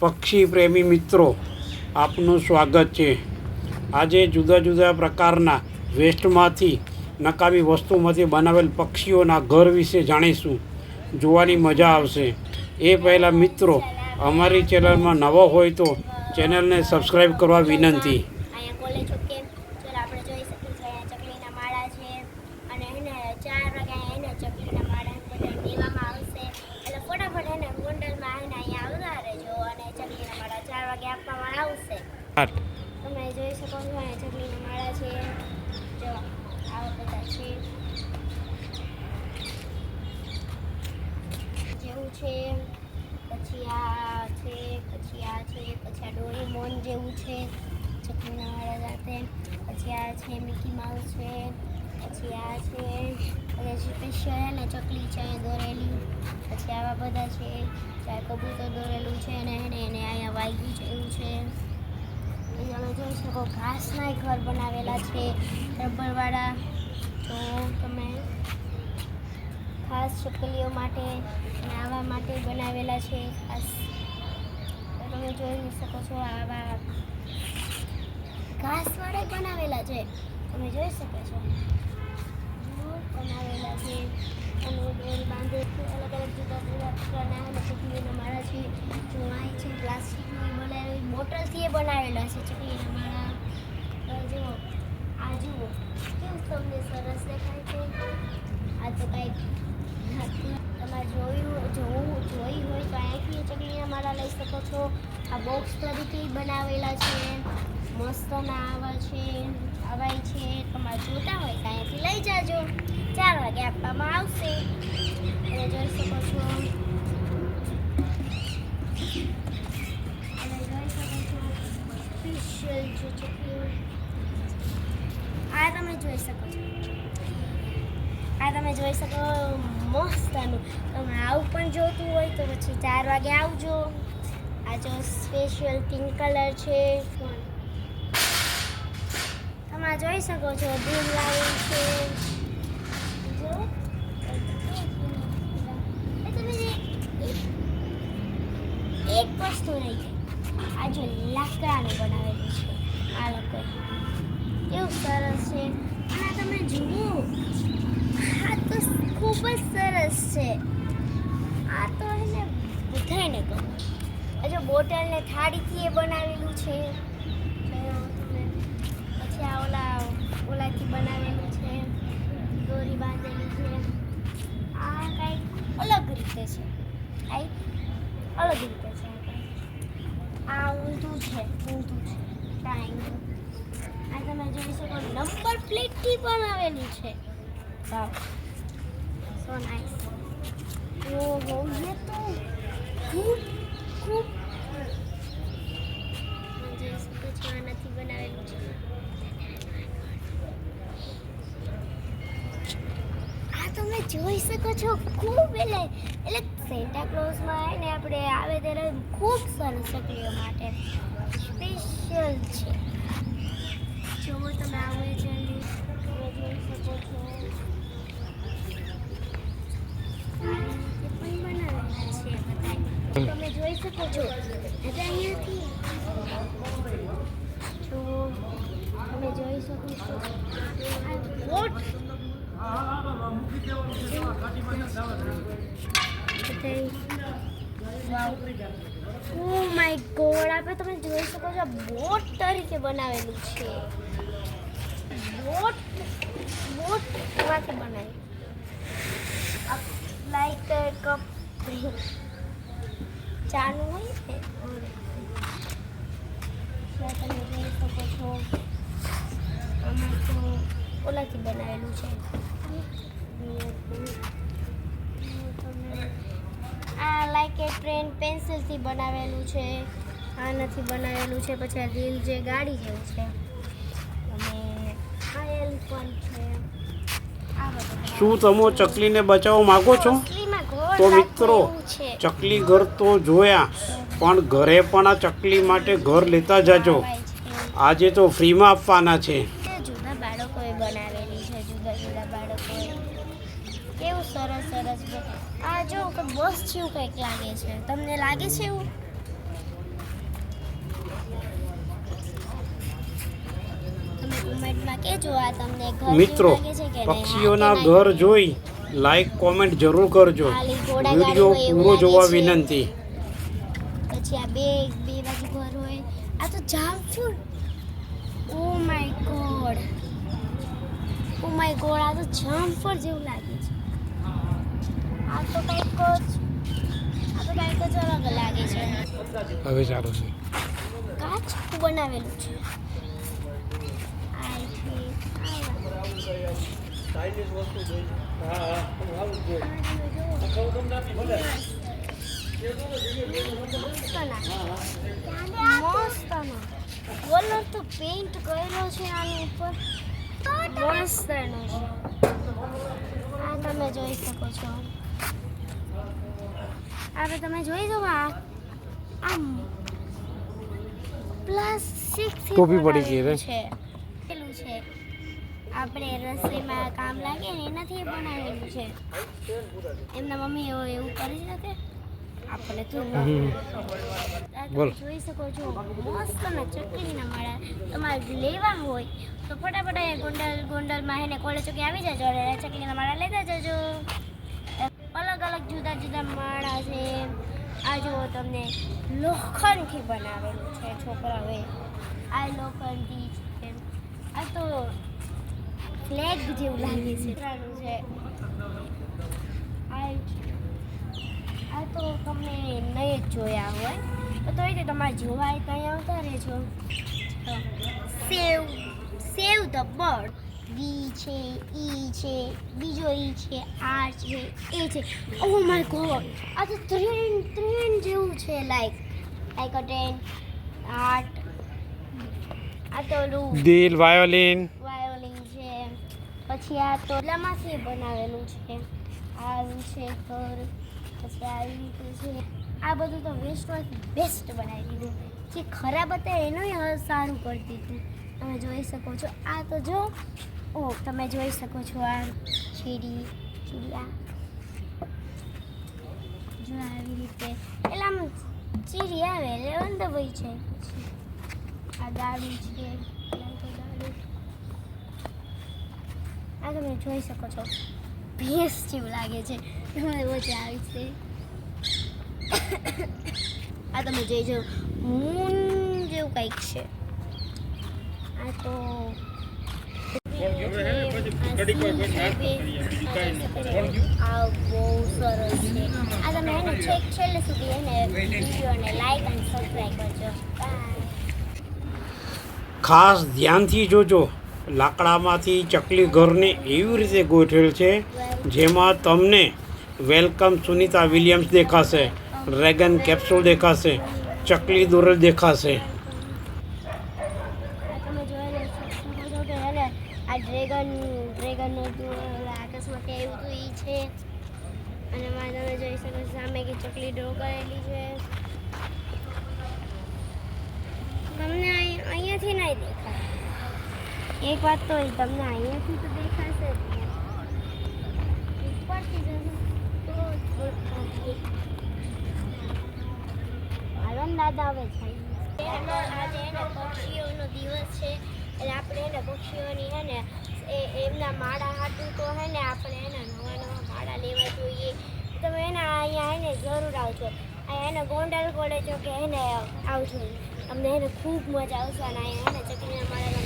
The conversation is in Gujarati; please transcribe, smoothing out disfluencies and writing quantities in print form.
પક્ષી પ્રેમી મિત્રો, આપનું સ્વાગત છે। આજે જુદા જુદા પ્રકારના વેસ્ટમાંથી નકામી વસ્તુમાંથી બનાવેલ પક્ષીઓના ઘર વિશે જાણીશું। જોવાની મજા આવશે। એ પહેલાં મિત્રો, અમારી ચેનલમાં નવો હોય તો ચેનલને સબસ્ક્રાઈબ કરવા વિનંતી। તમે જોઈ શકો છો અહીંયા ચકલીના માળા છે, જો આવા બધા છે જેવું છે, પછી આ છે, પછી આ છે, પછી આ ડોરેમોન જેવું છે ચકલીના માળા સાથે, પછી આ છે મિકી માઉસ છે, પછી આ છે અને સ્પેશિયલ ને ચકલી છે અહીંયા દોરેલી, પછી આવા બધા છે, ત્યાં કબૂતર દોરેલું છે અને એને અહીંયા વાગ્યું છે એવું છે। તમે જોઈ શકો ઘાસના ઘર બનાવેલા છે રબરવાળા, તો તમે ખાસ ચકલીઓ માટે અને આવા માટે બનાવેલા છે ખાસ। તમે જોઈ શકો છો આવા ઘાસવાળા બનાવેલા છે, તમે જોઈ શકો છો બનાવેલા છે અને દોરી બાંધે છે, અલગ અલગ જુદા જુદા પ્રકારના અને ચકલીના માળા છે, જો અહીં છે પ્લાસ્ટિકની બનાવેલી બોટલથી એ બનાવેલા છે ચકલીના માળા। જો આ જુઓ કેવું તમને સરસ દેખાય છે। આ તો કંઈક તમારે જોઈ હોય તો અહીંથી ચકલીના માળા લઈ શકો છો। આ બોક્સ તરીકે બનાવેલા છે, મસ્તના આવા છે, આવા છે, તમારે જોતા હોય તો અહીંયાથી લઈ જાજો, 4 વાગે આપવામાં આવશે। તમે જોઈ શકો છો સ્પેશિયલ જે ચકલી આ તમે જોઈ શકો છો, આ તમે જોઈ શકો મસ્તનું। તમે આવું પણ જોતું હોય તો પછી 4 વાગે આવજો। આ જો સ્પેશિયલ પિંક કલર છે, તમે જોઈ શકો છો દિલ લાઈન છે, જો તમે એક વસ્તુ નહીં, આ જો લાકડાનું બનાવેલું છે, આ લોકો એવું સરસ છે। અને તમે જુઓ આ તો ખૂબ જ સરસ છે, આ તો એને બધાને ગમે। આ જો બોટલને થાળીથી એ બનાવેલું છે, પછી આ ઓલાથી બનાવેલું છે, દોરી બાંધેલી છે, આ કંઈક અલગ રીતે છે, કંઈક અલગ રીતે છે। આ ઊંધું છે ટ્રાયંગલ, આ તમે જોઈ શકો નંબર પ્લેટથી બનાવેલી છે। વાવ, સો નાઇસ। ઓહો, ये तो खूब જોઈ શકો છો આનાથી બનાવેલું છે। આ તમે જોઈ શકો છો ખૂબ એટલે સેન્ટા ક્લોઝમાં આવે ને આપણે આવે ત્યારે ખૂબ સરસ ચકલીઓ માટે સ્પેશિયલ છે। જો તમે આવે જલ્દી તમે જોઈ શકો છો પણ બનાવેલા છે બધા, તમે જોઈ શકો છો અહીંયાથી જો તમે જોઈ શકો છો આ બોટ ઓ માય ગોડ, આપણે તમે જોઈ શકો છો બોટ તરીકે બનાવેલું છે, બોટ માંથી બનાવી લાઈક કપ ચાનું હોય ને તમે જોઈ શકો છો આમાં તો ઓલાથી બનાવેલું છે। આ લાઈક એ ટ્રેન પેન્સિલથી બનાવેલું છે, આનાથી બનાવેલું છે, પછી આ રીલ જે ગાડી જેવું છે, અને આ એલિફન્ટ છે। શું તમે ચકલીને બચાવવા માગો છો? તો મિત્રો, ચકલી ઘર તો જોયા, પણ ઘરે પણ આ ચકલી માટે ઘર લેતા જાજો। આજે તો ફ્રીમાં આપવાના છે। જુદા બાળકોએ બનાવેલી છે, જુદા બાળકોએ કેવું સરસ સરસ। આ જો બસ જેવું કંઈક લાગે છે, તમને લાગે છે એવું? કોમેન્ટમાં કહેજો આ તમને ઘર મિત્રો જેવું લાગે છે કે નહીં. પક્ષીઓના હા કે ઘર જોઈ લાઈક કોમેન્ટ જરૂર કરજો. ખાલી ઘોડા વિડીયો ગાડી હોય એવું પૂરો જોવા લાગે છે. વિનંતી. પછી આ બે બાજુ ઘર હોય. આ તો જામફળ. ઓ માય ગોડ, આ તો જામફળ જેવું લાગે છે. આ તો કંઈક જ અલગ લાગે છે. હવે સારું છે. કાચું બનાવેલું છે. આઈ થિંક મસ્ત ના બોલો તો પેઇન્ટ કરેલો છે આની ઉપર. મસ્ત એનો છે. આ તમે જોઈ શકો છો. હવે તમે જોઈ દો આમ પ્લાસ્ટિક ટોપી પડી ગઈ રે. પેલું છે આપણે રસોઈમાં કામ લાગે ને એનાથી બનાવેલું છે. એમના મમ્મી એવું કરી શકે આપણે તો બોલ. જોઈ શકો છો મસ્ત ને ચકલીના માળા. તમારે લેવા હોય તો ફટાફટ અહીંયા ગોંડલમાં એને કોલેજ ચોકી આવી જજો અને ચકલીના માળા લેતા જજો. અલગ અલગ જુદા જુદા માળા છે. આ જુઓ તમને લોખંડથી બનાવેલું છે છોકરાઓએ. આ લોખંડથી છે. આ તો ફ્લેગ જેવું લાગે છે. આ તો તમે નહીં જ જોયા હોય તો તોય તમારે જોવાય તો અહીંયા આવતા રહેજો. સેવ ધ બર્ડ. વી છે, ઈ છે, બીજો ઈ છે, આ છે, એ છે. ઓ માય ગોડ, આ તો ટ્રેન જેવું છે. લાઈક અ ટ્રેન આર્ટ. આ તો ઓલું દિલ વાયોલિન. છે. પછી આ તો લામાંથી બનાવેલું છે. આવું છે ઘર. પછી આવી રીતે છે. આ બધું તો વેસ્ટમાંથી બેસ્ટ બનાવી દીધું. જે ખરાબ હતા એનું સારું કરી દીધું. તમે જોઈ શકો છો. આ તો જો તમે જોઈ શકો છો આ ચીડિયા જો આવી રીતે. એટલે આમ ચીડી આવે એટલે અંદરભાઈ છે. પછી આ ગાડી છે. આ તમે જોઈ શકો છો ભેંસ જેવું લાગે છે. મને મજા આવી છે. આ તમે જોઈજો મૂન જેવું કંઈક છે. આ તો આ બહુ સરસ છે. આ તમે એને છેલ્લે સુધી એને વિડીયોને લાઈક અને સબસ્ક્રાઈબ કરજો. બાય. ખાસ ધ્યાનથી જોજો. લાકડામાંથી ચકલી ઘરને એવી રીતે ગોઠવેલ છે જેમાં તમને વેલકમ સુનિતા વિલિયમ્સ દેખાશે, ડ્રેગન કેપ્સ્યુલ દેખાશે, ચકલી દોરેલ દેખાશે. તમે જોઈ શકો છો કે એને આ ડ્રેગનનું આકાશમાં કે એવું તો એ છે. અને માં તમે જોઈ શકો છો સામે કે ચકલી ડ્રો કરેલી છે. તમને અહીંયાથી નહીં દેખાય. એક વાત તો તમને અહીંયાથી તો દેખાશે જ નહીં. ઉપરથી જશે તો હાલો દાદા હવે થાય. આજે એને પક્ષીઓનો દિવસ છે એટલે આપણે એને પક્ષીઓની હે ને એમના માળા હાટું તો હે ને આપણે એના નવા માળા લેવા જોઈએ. તમે એને અહીંયા એને જરૂર આવજો. અહીંયા એને ગોંડલ કોલેજ કે એને આવજો. તમને એને ખૂબ મજા આવશે અને અહીંયા એને ચકલીના માળા